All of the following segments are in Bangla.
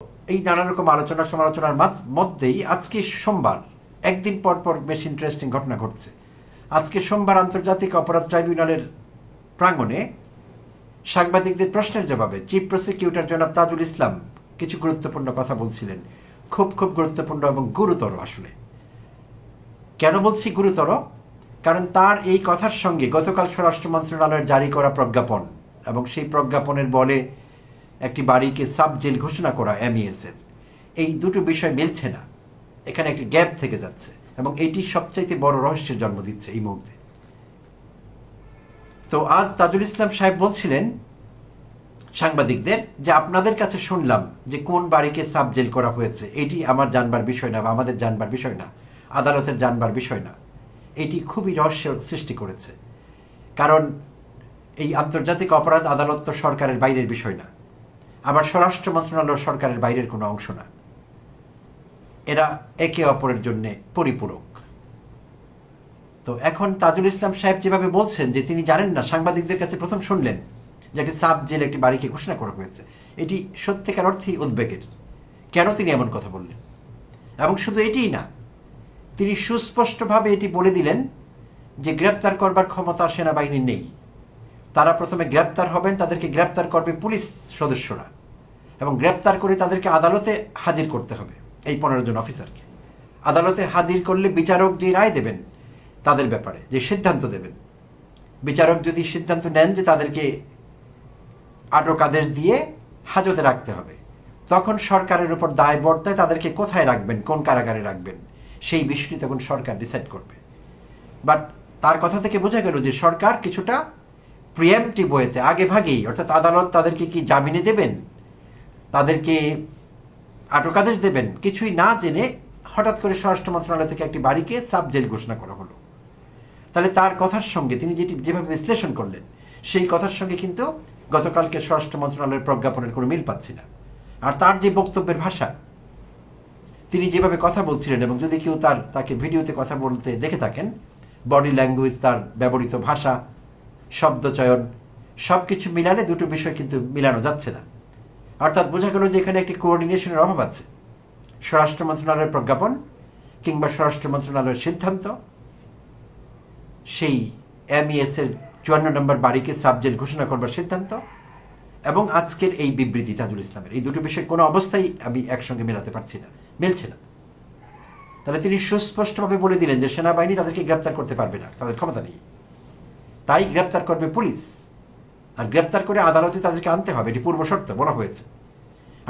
এই নানা রকম আলোচনা সমালোচনার মধ্যেই আজকে সোমবার একদিন পর পর বেশ ইন্টারেস্টিং ঘটনা ঘটছে। আজকে সোমবার আন্তর্জাতিক অপরাধ ট্রাইব্যুনালের প্রাঙ্গণে সাংবাদিকদের প্রশ্নের জবাবে চিফ প্রসিকিউটর জনাব তাজুল ইসলাম কিছু গুরুত্বপূর্ণ কথা বলছিলেন, খুব গুরুত্বপূর্ণ এবং গুরুতর। আসলে কেন বলছি গুরুতর? কারণ তার এই কথার সঙ্গে গতকাল স্বরাষ্ট্র মন্ত্রণালয়ের জারি করা প্রজ্ঞাপন এবং সেই প্রজ্ঞাপনের বলে একটি বাড়িকে সাব জেল ঘোষণা করা এমইএসের, এই দুটো বিষয় মিলছে না। এখানে একটি গ্যাপ থেকে যাচ্ছে এবং এটি সবচাইতে বড় রহস্যের জন্ম দিচ্ছে এই মুহূর্তে। তো আজ তাজুল ইসলাম সাহেব বলছিলেন সাংবাদিকদের যে আপনাদের কাছে শুনলাম যে কোন বাড়িকে সাব জেল করা হয়েছে, এটি আমার জানবার বিষয় না বা আমাদের জানবার বিষয় না, আদালতের জানবার বিষয় না। এটি খুবই রহস্য সৃষ্টি করেছে, কারণ এই আন্তর্জাতিক অপরাধ আদালত তো সরকারের বাইরের বিষয় না, আবার স্বরাষ্ট্র মন্ত্রণালয় সরকারের বাইরের কোনো অংশ না। এরা একে অপরের জন্য পরিপূরক। তো এখন তাজুল ইসলাম সাহেব যেভাবে বলছেন যে তিনি জানেন না, সাংবাদিকদের কাছে প্রথম শুনলেন যে একটি সাব জেল একটি বাড়িকে ঘোষণা করা হয়েছে, এটি সত্যিকার অর্থেই উদ্বেগের। কেন তিনি এমন কথা বললেন? এবং শুধু এটিই না, তিনি সুস্পষ্টভাবে এটি বলে দিলেন যে গ্রেপ্তার করবার ক্ষমতা সেনাবাহিনীর নেই। তারা প্রথমে গ্রেপ্তার হবেন, তাদেরকে গ্রেপ্তার করবে পুলিশ সদস্যরা, এবং গ্রেপ্তার করে তাদেরকে আদালতে হাজির করতে হবে। এই 15 জন অফিসারকে আদালতে হাজির করলে বিচারক যে রায় দেবেন তাদের ব্যাপারে, যে সিদ্ধান্ত দেবেন, বিচারক যদি সিদ্ধান্ত নেন যে তাদেরকে আটক আদেশ দিয়ে হাজতে রাখতে হবে, তখন সরকারের উপর দায় বর্তায় তাদেরকে কোথায় রাখবেন, কোন কারাগারে রাখবেন, সেই বিষয়টি তখন সরকার ডিসাইড করবে। বাট তার কথা থেকে বোঝা গেল যে সরকার কিছুটা প্রিএমটিভ ওয়েতে, আগে ভাগেই, অর্থাৎ আদালত তাদেরকে কি জামিনে দেবেন, তাদেরকে আটক আদেশ দেবেন, কিছুই না জেনে হঠাৎ করে স্বরাষ্ট্র মন্ত্রণালয় থেকে একটি বাড়িকে সাব জেল ঘোষণা করা হলো। তাহলে তার কথার সঙ্গে তিনি যেভাবে বিশ্লেষণ করলেন, সেই কথার সঙ্গে কিন্তু গতকালকে স্বরাষ্ট্র মন্ত্রণালয়ের প্রজ্ঞাপনের কোনো মিল পাচ্ছি না। আর তার যে বক্তব্যের ভাষা, তিনি যেভাবে কথা বলছিলেন, এবং যদি কেউ তাকে ভিডিওতে কথা বলতে দেখে থাকেন, বডি ল্যাঙ্গুয়েজ, তার ব্যবহৃত ভাষা, শব্দচয়ন, সব কিছু মিলালে দুটো বিষয় কিন্তু মিলানো যাচ্ছে না। অর্থাৎ বোঝা গেল যে এখানে একটি কোঅর্ডিনেশনের অভাব আছে। স্বরাষ্ট্র মন্ত্রণালয়ের প্রজ্ঞাপন কিংবা স্বরাষ্ট্র মন্ত্রণালয়ের সিদ্ধান্ত, সেই এমইএসের 54 নম্বর বাড়িকে সাবজেল ঘোষণা করবার সিদ্ধান্ত, এবং আজকের এই বিবৃতি তাজুল ইসলামের, এই দুটো বিষয় কোনো অবস্থায় আমি একসঙ্গে মেলাতে পারছি না, মিলছে না। তাহলে তিনি সুস্পষ্টভাবে বলে দিলেন যে সেনাবাহিনী তাদেরকে গ্রেপ্তার করতে পারবে না, তাদের ক্ষমতা নেই, তাই গ্রেপ্তার করবে পুলিশ, আর গ্রেপ্তার করে আদালতে তাদেরকে আনতে হবে, এটি পূর্ব শর্ত বলা হয়েছে।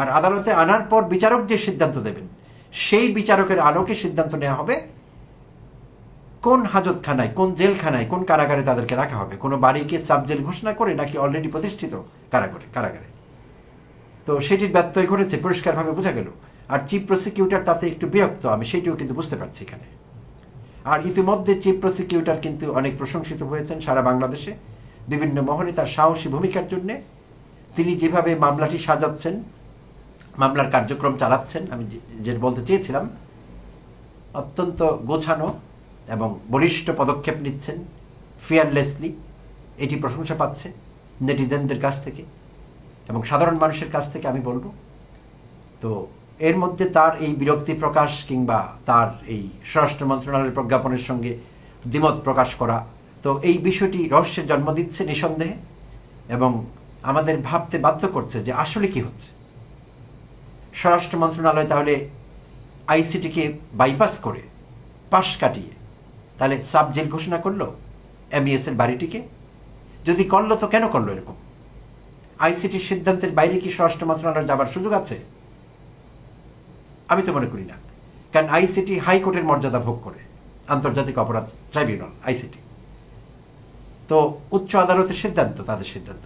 আর আদালতে আনার পর বিচারক যে সিদ্ধান্ত দেবেন, সেই বিচারকের আলোকে সিদ্ধান্ত নেওয়া হবে কোন হাজতখানায়, কোন জেলখানায়, কোন কারাগারে তাদেরকে রাখা হবে, কোনো বাড়িকে সাব জেল ঘোষণা করে নাকি অলরেডি প্রতিষ্ঠিত কারাগারে। তো সেটির ব্যত্যয় ঘটেছে, পরিষ্কারভাবে বোঝা গেল। আর চিফ প্রসিকিউটর তাতে একটু বিরক্ত, আমি সেইটিও কিন্তু বুঝতে পারছি এখানে। আর ইতিমধ্যে চিফ প্রসিকিউটর কিন্তু অনেক প্রশংসিত হয়েছেন সারা বাংলাদেশে, বিভিন্ন মহলে তার সাহসী ভূমিকার জন্যে। তিনি যেভাবে মামলাটি সাজাচ্ছেন, মামলার কার্যক্রম চালাচ্ছেন, আমি যেটা বলতে চেয়েছিলাম, অত্যন্ত গোছানো এবং বলিষ্ঠ পদক্ষেপ নিচ্ছেন, ফিয়ারলেসলি, এটি প্রশংসা পাচ্ছে নেটিজেনদের কাছ থেকে এবং সাধারণ মানুষের কাছ থেকে, আমি বলবো। তো এর মধ্যে তার এই বিরক্তি প্রকাশ কিংবা তার এই স্বরাষ্ট্র মন্ত্রণালয়ের প্রজ্ঞাপনের সঙ্গে দ্বিমত প্রকাশ করা, তো এই বিষয়টি রহস্যের জন্ম দিচ্ছে নিঃসন্দেহে, এবং আমাদের ভাবতে বাধ্য করছে যে আসলে কি হচ্ছে। স্বরাষ্ট্র মন্ত্রণালয় তাহলে আইসিটিকে বাইপাস করে, পাশ কাটিয়ে, তাহলে সাব জেল ঘোষণা করলো এমইএসের বাড়িটিকে? যদি করলো তো কেন করলো এরকম? আইসিটির সিদ্ধান্তের বাইরে কি স্বরাষ্ট্র মন্ত্রণালয় যাবার সুযোগ আছে? আমি তো মনে করি না, কারণ আইসিটি হাইকোর্টের মর্যাদা ভোগ করে, আন্তর্জাতিক অপরাধ ট্রাইব্যুনাল আইসিটি তো উচ্চ আদালতের সিদ্ধান্ত, তাদের সিদ্ধান্ত।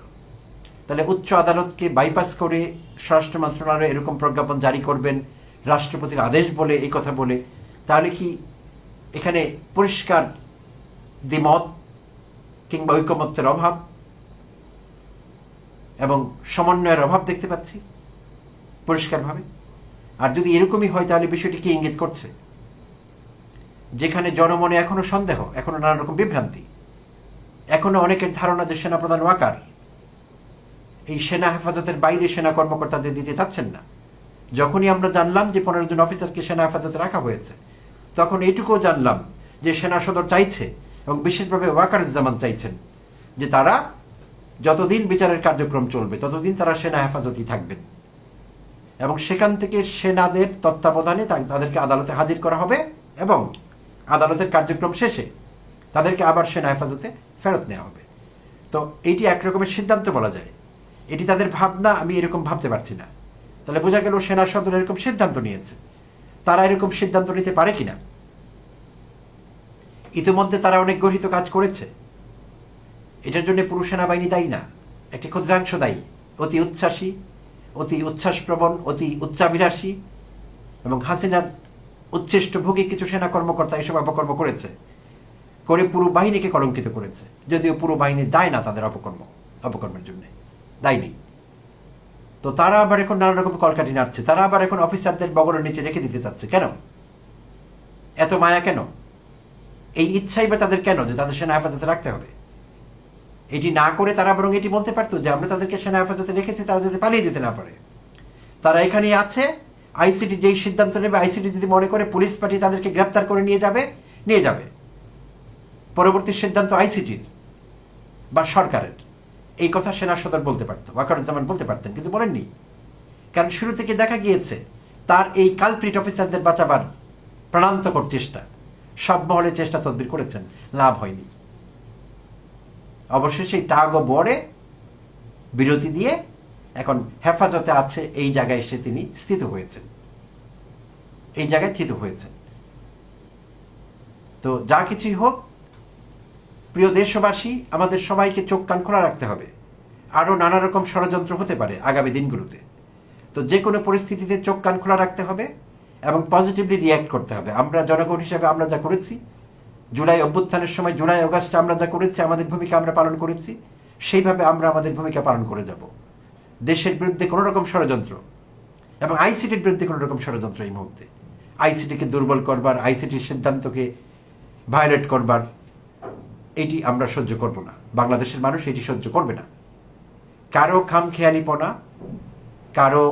তাহলে উচ্চ আদালতকে বাইপাস করে স্বরাষ্ট্র মন্ত্রণালয় এরকম প্রজ্ঞাপন জারি করবেন রাষ্ট্রপতির আদেশ বলে, এই কথা বলে, তাহলে কি এখানে পরিষ্কার দ্বিমত কিংবা ঐকমত্যের অভাব এবং সমন্বয়ের অভাব দেখতে পাচ্ছি পরিষ্কারভাবে। আর যদি এরকমই হয়, তাহলে বিষয়টি কি ইঙ্গিত করছে? যেখানে জনমনে এখনো সন্দেহ, এখনো নানা রকম বিভ্রান্তি, এখনো অনেকের ধারণা যে সেনাপ্রধান ওয়াকার এই সেনা হেফাজতের বাইরে সেনা কর্মকর্তাদের দিতে চাচ্ছেন না, যখনই আমরা জানলাম যে 15 জন অফিসারকে সেনা হেফাজতে রাখা হয়েছে, তখন এইটুকুও জানলাম যে সেনা সদর চাইছে এবং বিশেষভাবে ওয়াকারুজ্জামান চাইছেন যে তারা যতদিন বিচারের কার্যক্রম চলবে ততদিন তারা সেনা হেফাজতেই থাকবেন, এবং সেখান থেকে সেনাদের তত্ত্বাবধানে তাদেরকে আদালতে হাজির করা হবে এবং আদালতের কার্যক্রম শেষে তাদেরকে আবার সেনা হেফাজতে ফেরত নেওয়া হবে। তো এইটি একরকমের সিদ্ধান্ত বলা যায়। এটি তাদের ভাবনা, আমি এরকম ভাবতে পারছি না। তাহলে বোঝা গেল সেনা সদর এরকম সিদ্ধান্ত নিয়েছে। তারা এরকম সিদ্ধান্ত নিতে পারে কিনা? ইতিমধ্যে তারা অনেক গঠিত কাজ করেছে। এটার জন্য পুরো সেনাবাহিনী দায়ী না, একটি ক্ষুদ্রাংশ দায়ী। অতি উচ্ছ্বাসী, অতি উচ্ছ্বাসপ্রবণ, অতি উচ্চাভিলাষী এবং হাসিনার উচ্ছিষ্টভোগী কিছু সেনা কর্মকর্তা এসব অপকর্ম করেছে, করে পুরো বাহিনীকে কলঙ্কিত করেছে। যদিও পুরো বাহিনীর দায় না তাদের অপকর্মের জন্য, দায় নেই। তো তারা আবার এখন নানা রকম কলকাঠি নাড়ছে। তারা আবার এখন অফিসারদের বগলের নিচে রেখে দিতে চাচ্ছে। কেন এত মায়া? কেন এই ইচ্ছাই বা তাদের? কেন যে তাদের সেনা হেফাজতে রাখতে হবে? এটি না করে তারা বরং এটি বলতে পারতো যে আমরা তাদেরকে সেনা হেফাজতে রেখেছি, তারা যাতে পালিয়ে যেতে না পারে। তারা এখানেই আছে, আইসিটি যেই সিদ্ধান্ত নেবে, আইসিটি যদি মনে করে পুলিশ পাঠিয়ে তাদেরকে গ্রেপ্তার করে নিয়ে যাবে, পরবর্তী সিদ্ধান্ত আইসিটির বা সরকারের। এই কথা সেনা সদর বলতে পারত, ওয়াকারুজ্জামান বলতে পারতেন, কিন্তু বলেননি। কারণ শুরু থেকে দেখা গিয়েছে তার এই কালপ্রিট অফিসারদের বাঁচাবার প্রাণান্তকর চেষ্টা, সব মহলে চেষ্টা তদবির করেছেন, লাভ হয়নি। অবশেষে এই টাগ ও বরে বিরতি দিয়ে এখন হেফাজতে আছে, এই জায়গায় এসে তিনি স্থিত হয়েছেন, এই জায়গায় স্থিত হয়েছেন। তো যা কিছুই হোক, প্রিয় দেশবাসী, আমাদের সবাইকে চোখ কান খোলা রাখতে হবে। আরও নানা রকম ষড়যন্ত্র হতে পারে আগামী দিনগুলোতে। তো যে কোনো পরিস্থিতিতে চোখ কান খোলা রাখতে হবে এবং পজিটিভলি রিয়্যাক্ট করতে হবে। আমরা জনগণ হিসেবে আমরা যা করেছি, জুলাই অভ্যুত্থানের সময়, জুলাই অগাস্টে আমরা যা করেছি, আমাদের ভূমিকা আমরা পালন করেছি, সেইভাবে আমরা আমাদের ভূমিকা পালন করে যাব। দেশের বিরুদ্ধে কোনো রকম ষড়যন্ত্র এবং আইসিটির বিরুদ্ধে কোনো রকম ষড়যন্ত্র এই মুহূর্তে, আইসিটিকে দুর্বল করবার, আইসিটির সিদ্ধান্তকে ভায়োলেট করবার, এটি আমরা সহ্য করব না। বাংলাদেশের মানুষ এটি সহ্য করবে না। কারো খামখেয়ালিপনা, কারো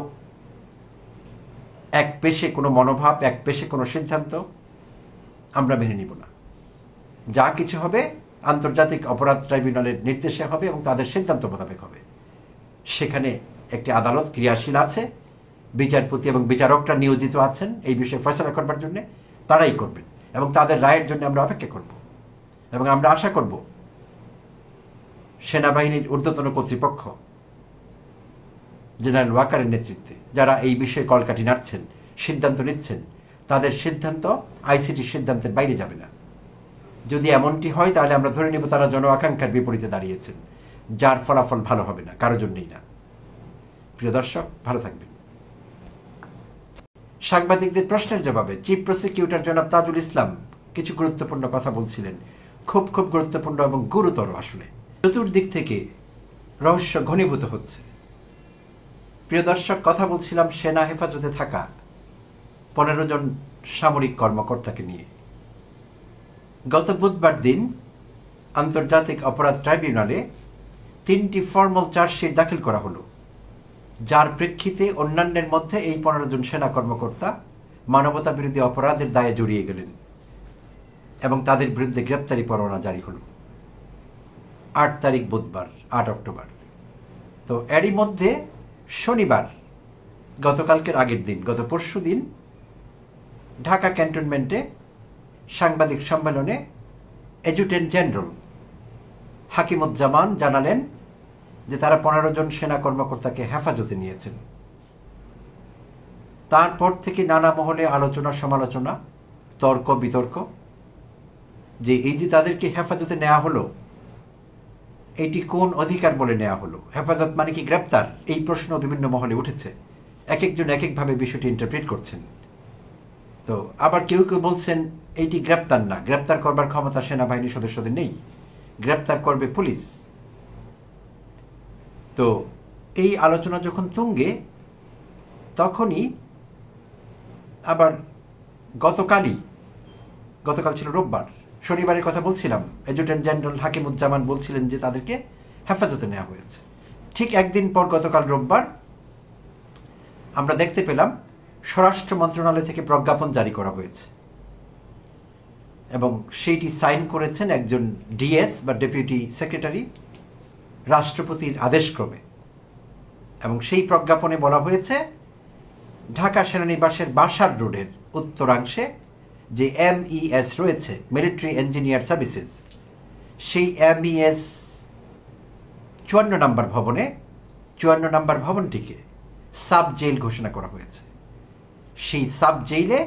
এক পেশে কোনো মনোভাব, এক পেশে কোনো সিদ্ধান্ত আমরা মেনে নিব না। যা কিছু হবে আন্তর্জাতিক অপরাধ ট্রাইব্যুনালের নির্দেশে হবে এবং তাদের সিদ্ধান্ত মোতাবেক হবে। সেখানে একটি আদালত ক্রিয়াশীল আছে, বিচারপতি এবং বিচারকরা নিয়োজিত আছেন এই বিষয়ে ফয়সালা করবার জন্য, তারাই করবেন এবং তাদের রায়ের জন্য আমরা অপেক্ষা করব। এবং আমরা আশা করব সেনাবাহিনীর ঊর্ধ্বতন কর্তৃপক্ষ জেনারেল ওয়াকারের নেতৃত্বে যারা এই বিষয়ে কলকাঠি নাড়ছেন, সিদ্ধান্ত নিচ্ছেন, তাদের সিদ্ধান্ত আইসিটির সিদ্ধান্তের বাইরে যাবে না। যদি এমনটি হয় তাহলে আমরা ধরে নেব তারা জন আকাঙ্ক্ষার বিপরীতে দাঁড়িয়েছেন, যার ফলাফল ভালো হবে না, কারো জন্যই না। প্রিয় দর্শক, ভালো থাকবেন। সাংবাদিকদের প্রশ্নের জবাবে চিফ প্রসিকিউটর জনাব তাজুল ইসলাম কিছু গুরুত্বপূর্ণ কথা বলছিলেন, খুব খুব গুরুত্বপূর্ণ এবং গুরুতর। আসলে চতুর্দিক থেকে রহস্য ঘনীভূত হচ্ছে। প্রিয় দর্শক, কথা বলছিলাম সেনা হেফাজতে থাকা 15 জন সামরিক কর্মকর্তাকে নিয়ে। গত বুধবার দিন আন্তর্জাতিক অপরাধ ট্রাইব্যুনালে 3টি ফর্মাল চার্জশিট দাখিল করা হলো, যার প্রেক্ষিতে অন্যান্যের মধ্যে এই 15 জন সেনা কর্মকর্তা মানবতা বিরোধী অপরাধের দায়ে জড়িয়ে গেলেন এবং তাদের বিরুদ্ধে গ্রেপ্তারি পরোয়ানা জারি হলো 8 তারিখ বুধবার, 8 অক্টোবর। তো এরই মধ্যে শনিবার, গতকালকের আগের দিন, গত পরশু দিন ঢাকা ক্যান্টনমেন্টে সাংবাদিক সম্মেলনে অ্যাডজুটেন্ট জেনারেল হাকিমুজ্জামান জানালেন যে তারা 15 জন সেনা কর্মকর্তাকে হেফাজতে নিয়েছেন। তারপর থেকে নানা মহলে আলোচনা সমালোচনা, তর্ক বিতর্ক, যে এই যে তাদেরকে হেফাজতে নেওয়া হলো, এটি কোন অধিকার বলে নেওয়া হলো? হেফাজত মানে কি গ্রেপ্তার? এই প্রশ্ন বিভিন্ন মহলে উঠেছে। এক একজন এক একভাবে বিষয়টি ইন্টারপ্রেট করছেন। তো আবার কেউ কেউ বলছেন এইটি গ্রেপ্তার না, গ্রেপ্তার করবার ক্ষমতা সেনাবাহিনীর সদস্যদের নেই, গ্রেপ্তার করবে পুলিশ। তো এই আলোচনা যখন তুঙ্গে, তখনই আবার গতকাল ছিল রোববার, শনিবারের কথা বলছিলাম, অ্যাডজুটেন্ট জেনারেল হাকিমুজ্জামান বলছিলেন যে তাদেরকে হেফাজতে নেওয়া হয়েছে। ঠিক একদিন পর গতকাল রোববার আমরা দেখতে পেলাম স্বরাষ্ট্র মন্ত্রণালয় থেকে প্রজ্ঞাপন জারি করা হয়েছে এবং সেইটি সাইন করেছেন একজন ডিএস বা ডেপুটি সেক্রেটারি রাষ্ট্রপতির আদেশক্রমে। এবং সেই প্রজ্ঞাপনে বলা হয়েছে ঢাকা সেনানিবাসের বাসার রোডের উত্তরাংশে যে MES রয়েছে, মিলিটারি ইঞ্জিনিয়ার সার্ভিসেস, সেই MES 54 নম্বর ভবনে 54 নম্বর ভবনটিকে সাব জেল ঘোষণা করা হয়েছে। সেই সাব জেলে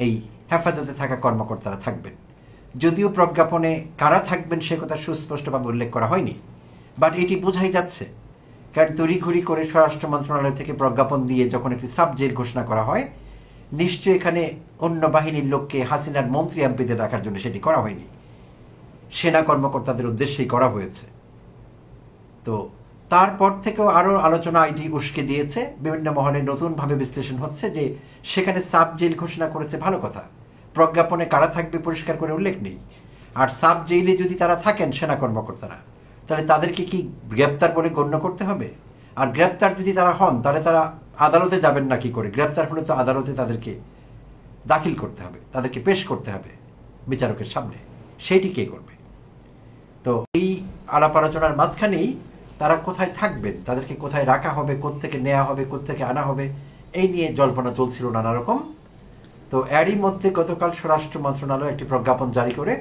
এই হেফাজতে থাকা কর্মকর্তারা থাকবেন। যদিও প্রজ্ঞাপনে কারা থাকবেন সে কথা সুস্পষ্টভাবে উল্লেখ করা হয়নি, বাট এটি বোঝাই যাচ্ছে। কারণ তড়িঘড়ি করে স্বরাষ্ট্র মন্ত্রণালয় থেকে প্রজ্ঞাপন দিয়ে যখন একটি সাব জেল ঘোষণা করা হয়, নিশ্চয়ই এখানে অন্য বাহিনীর লোককে হাসিনার মন্ত্রী এমপিদের রাখার জন্য সেটি করা হয়নি, সেনা কর্মকর্তাদের উদ্দেশ্যেই করা হয়েছে। তো তারপর থেকেও আরও আলোচনা আইটি উস্কে দিয়েছে, বিভিন্ন মহলে নতুনভাবে বিশ্লেষণ হচ্ছে যে সেখানে সাব জেল ঘোষণা করেছে, ভালো কথা। প্রজ্ঞাপনে কারা থাকবে পরিষ্কার করে উল্লেখ নেই। আর সাব জেলে যদি তারা থাকেন সেনা কর্মকর্তারা, তাহলে তাদেরকে কি গ্রেপ্তার বলে গণ্য করতে হবে? আর গ্রেপ্তার যদি তারা হন তাহলে তারা আদালতে যাবেন না কি করে? গ্রেপ্তার হলে তো আদালতে তাদেরকে দাখিল করতে হবে, তাদেরকে পেশ করতে হবে বিচারকের সামনে। সেইটি কে করবে? তো এই আলাপ আলোচনার মাঝখানেই তারা কোথায় থাকবেন, তাদেরকে কোথায় রাখা হবে, কোত্থেকে নেওয়া হবে, কোত্থেকে আনা হবে, এই নিয়ে জল্পনা চলছিল নানা রকম। তো এরই মধ্যে গতকাল স্বরাষ্ট্র মন্ত্রণালয় একটি প্রজ্ঞাপন জারি করে,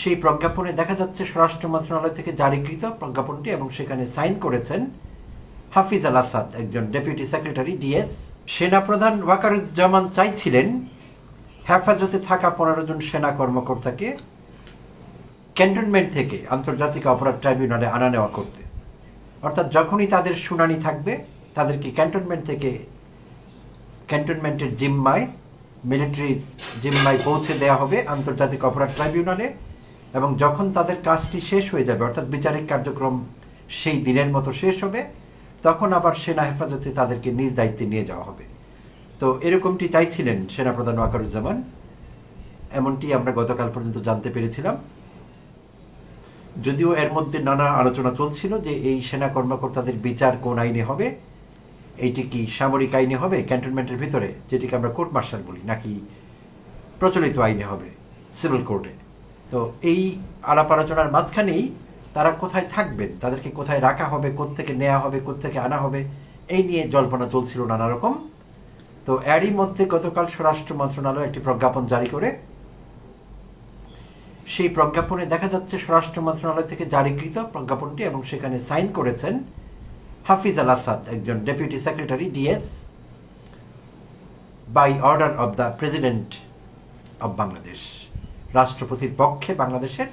সেই প্রজ্ঞাপনে দেখা যাচ্ছে স্বরাষ্ট্র মন্ত্রণালয় থেকে জারিকৃত প্রজ্ঞাপনটি, এবং সেখানে সাইন করেছেন হাফিজ আল আসাদ, একজন ডেপুটি সেক্রেটারি ডিএস। সেনাপ্রধান ওয়াকারুজ্জামান চাইছিলেন হেফাজতে থাকা 15 জন সেনা কর্মকর্তাকে ক্যান্টনমেন্ট থেকে আন্তর্জাতিক অপরাধ ট্রাইব্যুনালে আনা নেওয়া করতে। অর্থাৎ যখনই তাদের শুনানি থাকবে তাদেরকে ক্যান্টনমেন্ট থেকে ক্যান্টনমেন্টের জিম্মায়, মিলিটারির জিম্মায় পৌঁছে দেওয়া হবে আন্তর্জাতিক অপরাধ ট্রাইব্যুনালে, এবং যখন তাদের কাজটি শেষ হয়ে যাবে, অর্থাৎ বিচারিক কার্যক্রম সেই দিনের মতো শেষ হবে, তখন আবার সেনা হেফাজতে তাদেরকে নিজ দায়িত্বে নিয়ে যাওয়া হবে। তো এরকমটি চাইছিলেন সেনাপ্রধান ওয়াকারুজ্জামান, এমনটি আমরা গতকাল পর্যন্ত জানতে পেরেছিলাম। যদিও এর মধ্যে নানা আলোচনা চলছিল যে এই সেনা কর্মকর্তাদের বিচার কোন আইনে হবে, এইটি কি সামরিক আইনে হবে ক্যান্টনমেন্টের ভিতরে, যেটিকে আমরা কোর্ট মার্শাল বলি, নাকি প্রচলিত আইনে হবে সিভিল কোর্টে। তো এই আলাপ আলোচনার মাঝখানেই তারা কোথায় থাকবেন, তাদেরকে কোথায় রাখা হবে, কোত্থেকে নেওয়া হবে, কোত্থেকে আনা হবে, এই নিয়ে জল্পনা চলছিল নানা রকম। তো এরই মধ্যে গতকাল স্বরাষ্ট্র মন্ত্রণালয় একটি প্রজ্ঞাপন জারি করে, সেই প্রজ্ঞাপনে দেখা যাচ্ছে স্বরাষ্ট্র মন্ত্রণালয় থেকে জারিকৃত প্রজ্ঞাপনটি, এবং সেখানে সাইন করেছেন হাফিজ আল আসাদ, একজন deputy secretary DS, by order of the president of Bangladesh. রাষ্ট্রপতির পক্ষে বাংলাদেশের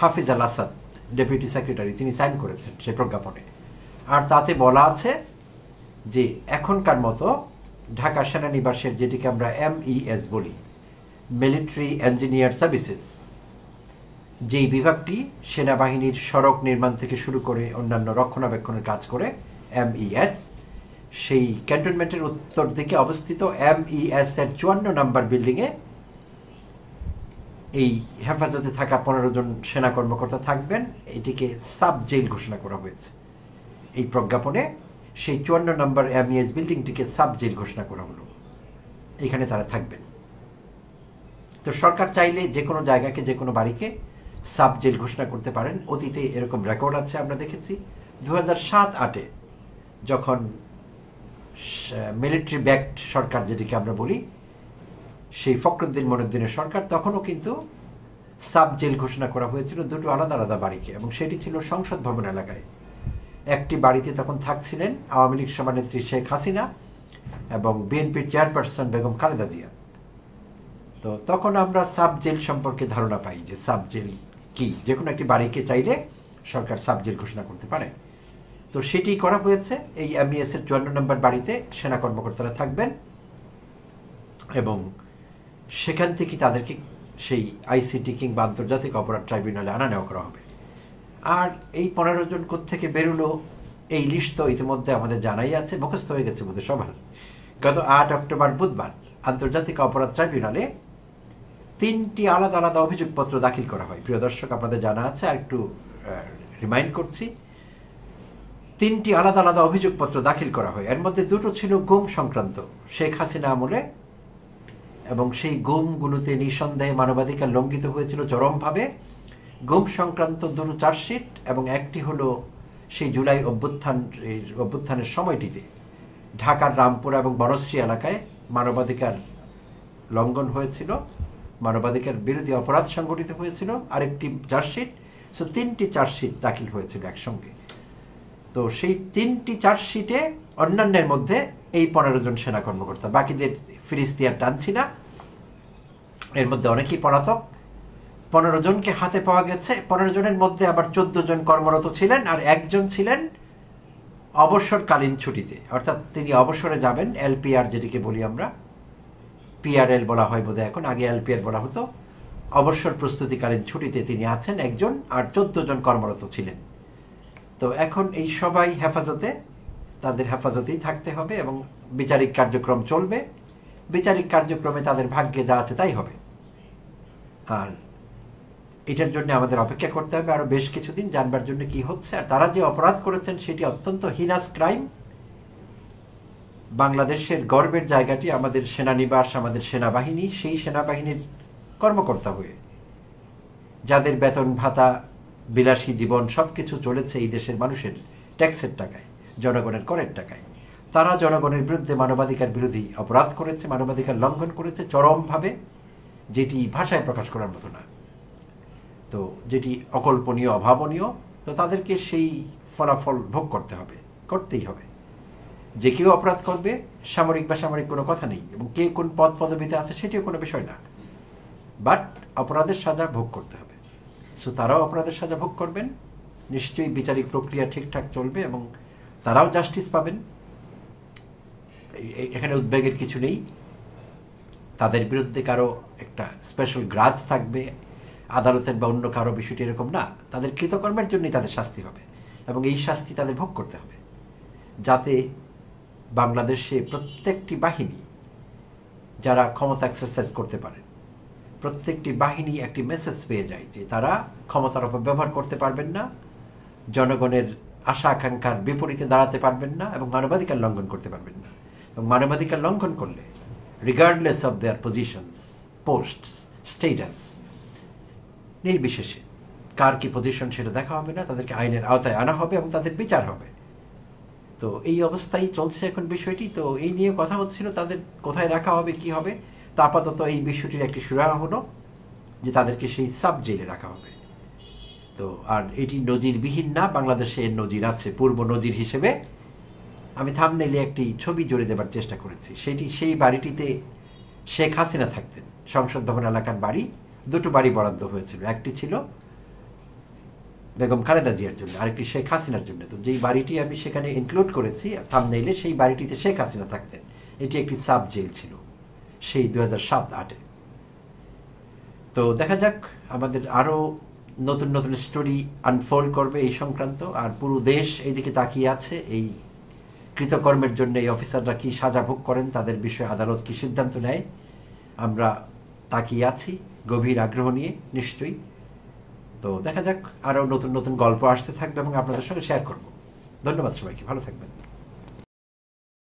হাফিজ আল আসাদ ডেপুটি সেক্রেটারি, তিনি সাইন করেছেন সেই প্রজ্ঞাপনে। আর তাতে বলা আছে যে এখনকার মতো ঢাকা সেনানিবাসের, যেটিকে আমরা MES বলি, মিলিটারি ইঞ্জিনিয়ার সার্ভিসেস, যেই বিভাগটি সেনাবাহিনীর সড়ক নির্মাণ থেকে শুরু করে অন্যান্য রক্ষণাবেক্ষণের কাজ করে, MES, সেই ক্যান্টনমেন্টের উত্তর দিকে অবস্থিত MES এর 54 নম্বর বিল্ডিংয়ে এই হেফাজতে থাকা 15 জন সেনা কর্মকর্তা থাকবেন। এটিকে সাব জেল ঘোষণা করা হয়েছে এই প্রজ্ঞাপনে। সেই 54 নম্বর MES বিল্ডিংটিকে সাব জেল ঘোষণা করা হলো, এখানে তারা থাকবেন। তো সরকার চাইলে যে কোনো জায়গাকে, যে কোনো বাড়িকে সাব জেল ঘোষণা করতে পারেন। অতীতে এরকম রেকর্ড আছে, আমরা দেখেছি 2007-08-এ যখন মিলিটারি ব্যাকড সরকার, যেটিকে আমরা বলি, সেই ফখরুদ্দিন মনিউদ্দিনের সরকার, তখনও কিন্তু সাব জেল ঘোষণা করা হয়েছিল দুটো আলাদা আলাদা বাড়িকে, এবং সেটি ছিল সংসদ ভবন এলাকায়। একটি বাড়িতে তখন থাকছিলেন আওয়ামী লীগ সভানেত্রী শেখ হাসিনা এবং বিএনপির চেয়ারপারসন বেগম খালেদা জিয়া। তো তখন আমরা সাব জেল সম্পর্কে ধারণা পাই যে সাব জেল কি, যে কোনো একটি বাড়িকে চাইলে সরকার সাব জেল ঘোষণা করতে পারে। তো সেটি করা হয়েছে। এই MES এর 54 নম্বর বাড়িতে সেনা কর্মকর্তারা থাকবেন, এবং সেখান থেকে তাদেরকে সেই ICT কিংবা আন্তর্জাতিক অপরাধ ট্রাইব্যুনালে আনা নেওয়া করা হবে। আর এই 15 জন কোত্থেকে বেরোলো, এই লিস্ট তো ইতিমধ্যে আমাদের জানাই আছে, মুখস্থ হয়ে গেছে বোধহয় সবার। গত 8 অক্টোবর বুধবার আন্তর্জাতিক অপরাধ ট্রাইব্যুনালে 3টি আলাদা আলাদা অভিযোগপত্র দাখিল করা হয়। প্রিয় দর্শক, আপনাদের জানা আছে, আর একটু রিমাইন্ড করছি। 3টি আলাদা আলাদা অভিযোগপত্র দাখিল করা হয়। এর মধ্যে 2টো ছিল গুম সংক্রান্ত শেখ হাসিনা আমলে, এবং সেই গুমগুলোতে নিঃসন্দেহে মানবাধিকার লঙ্ঘিত হয়েছিল চরমভাবে। গুম সংক্রান্ত 2টো চার্জশিট, এবং একটি হলো সেই জুলাই অভ্যুত্থানের সময়টিতে ঢাকার রামপুরা এবং বনশ্রী এলাকায় মানবাধিকার লঙ্ঘন হয়েছিল, মানবাধিকার বিরোধী অপরাধ সংঘটিত হয়েছিল, আরেকটি চার্জশিট। সো 3টি চার্জশিট দাখিল হয়েছিল একসঙ্গে। তো সেই 3টি চার্জশিটে অন্যান্যের মধ্যে এই 15 জন সেনা কর্মকর্তা, বাকিদের ফিরিস্তি আর টানছি না, এর মধ্যে অনেকেই পলাতক। 15 জনকে হাতে পাওয়া গেছে। 15 জনের মধ্যে আবার 14 জন কর্মরত ছিলেন, আর একজন ছিলেন অবসরকালীন ছুটিতে, অর্থাৎ তিনি অবসরে যাবেন, এলপিআর যেটিকে বলি আমরা, পিআরএল বলা হয় বোধহয় এখন, আগে এলপিআর বলা হতো। অবসর প্রস্তুতিকালীন ছুটিতে তিনি আছেন একজন, আর 14 জন কর্মরত ছিলেন। তো এখন এই সবাই হেফাজতে, তাদের হেফাজতেই থাকতে হবে, এবং বিচারিক কার্যক্রম চলবে। বিচারিক কার্যক্রমে তাদের ভাগ্যে যা আছে তাই হবে। আর এটার জন্য আমাদের অপেক্ষা করতে হবে আরো বেশ কিছুদিন, জানবার জন্য কি হচ্ছে। আর তারা যে অপরাধ করেছেন সেটি অত্যন্ত হিনাস ক্রাইম। বাংলাদেশের গর্বের জায়গাটি আমাদের সেনানিবাস, আমাদের সেনাবাহিনী, সেই সেনাবাহিনীর কর্মকর্তা হয়ে যাদের বেতন ভাতা, বিলাসী জীবন সবকিছু চলেছে এই দেশের মানুষের ট্যাক্সের টাকায়, জনগণের করের টাকায়, তারা জনগণের বিরুদ্ধে মানবাধিকার বিরোধী অপরাধ করেছে, মানবাধিকার লঙ্ঘন করেছে চরমভাবে, যেটি ভাষায় প্রকাশ করার মতো না, তো যেটি অকল্পনীয়, অভাবনীয়। তো তাদেরকে সেই ফলাফল ভোগ করতে হবে, করতেই হবে। যে কেউ অপরাধ করবে, সামরিক বেসামরিক কোনো কথা নেই, এবং কে কোন পদ পদবিতে আছে সেটিও কোনো বিষয় না, বাট অপরাধের সাজা ভোগ করতে হবে। সো তারাও অপরাধের সাজা ভোগ করবেন, নিশ্চয়ই বিচারিক প্রক্রিয়া ঠিকঠাক চলবে, এবং তারাও জাস্টিস পাবেন। এখানে উদ্বেগের কিছু নেই। তাদের বিরুদ্ধে কারো একটা স্পেশাল গ্রাজ থাকবে আদালতের বা অন্য কারো, বিষয়টি এরকম না। তাদের কৃতকর্মের জন্যই তাদের শাস্তি হবে, এবং এই শাস্তি তাদের ভোগ করতে হবে, যাতে বাংলাদেশে প্রত্যেকটি বাহিনী যারা ক্ষমতা এক্সারসাইজ করতে পারে, প্রত্যেকটি বাহিনী একটি মেসেজ পেয়ে যায় যে তারা ক্ষমতার অপব্যবহার করতে পারবেন না, জনগণের আশা আকাঙ্ক্ষার বিপরীতে দাঁড়াতে পারবেন না, এবং মানবাধিকার লঙ্ঘন করতে পারবেন না। এবং মানবাধিকার লঙ্ঘন করলে, regardless of their positions, posts, status, নির্বিশেষে কার কি পজিশন সেটা দেখা হবে না, তাদেরকে আইনের আওতায় আনা হবে এবং তাদের বিচার হবে। তো এই অবস্থায় চলছে এখন বিষয়টি। তো এই নিয়ে কথা হচ্ছিল তাদের কোথায় রাখা হবে, কি হবে। তো আপাতত এই বিষয়টির একটি সুরাহা হলো যে তাদেরকে সেই সাব জেলে রাখা হবে। তো আর এটি নজিরবিহীন না, বাংলাদেশে এর নজির আছে, পূর্ব নজির হিসেবে। আমি থাম্বনেইলে একটি ছবি জুড়ে দেবার চেষ্টা করেছি। সেই বাড়িটিতে শেখ হাসিনা থাকতেন, সংসদ ভবন এলাকার বাড়ি। 2টো বাড়ি বরাদ্দ হয়েছিল, একটি ছিল বেগম খালেদা জিয়ার জন্য, আরেকটি শেখ হাসিনার জন্য। তো যেই বাড়িটি আমি সেখানে ইনক্লুড করেছি থাম্বনেইলে, সেই বাড়িটিতে শেখ হাসিনা থাকতেন। এটি একটি সাব জেল ছিল সেই 2007-08-এ। তো দেখা যাক, আমাদের আরও নতুন নতুন স্টোরি আনফোল্ড করবে এই সংক্রান্ত। আর পুরো দেশ এইদিকে তাকিয়ে আছে, এই কৃতকর্মের জন্য এই অফিসাররা কি সাজা ভোগ করেন, তাদের বিষয়ে আদালত কি সিদ্ধান্ত নেয়, আমরা তাকিয়ে আছি গভীর আগ্রহ নিয়ে নিশ্চয়ই। তো দেখা যাক, আরও নতুন নতুন গল্প আসতে থাকবে এবং আপনাদের সঙ্গে শেয়ার করব। ধন্যবাদ সবাইকে, ভালো থাকবেন।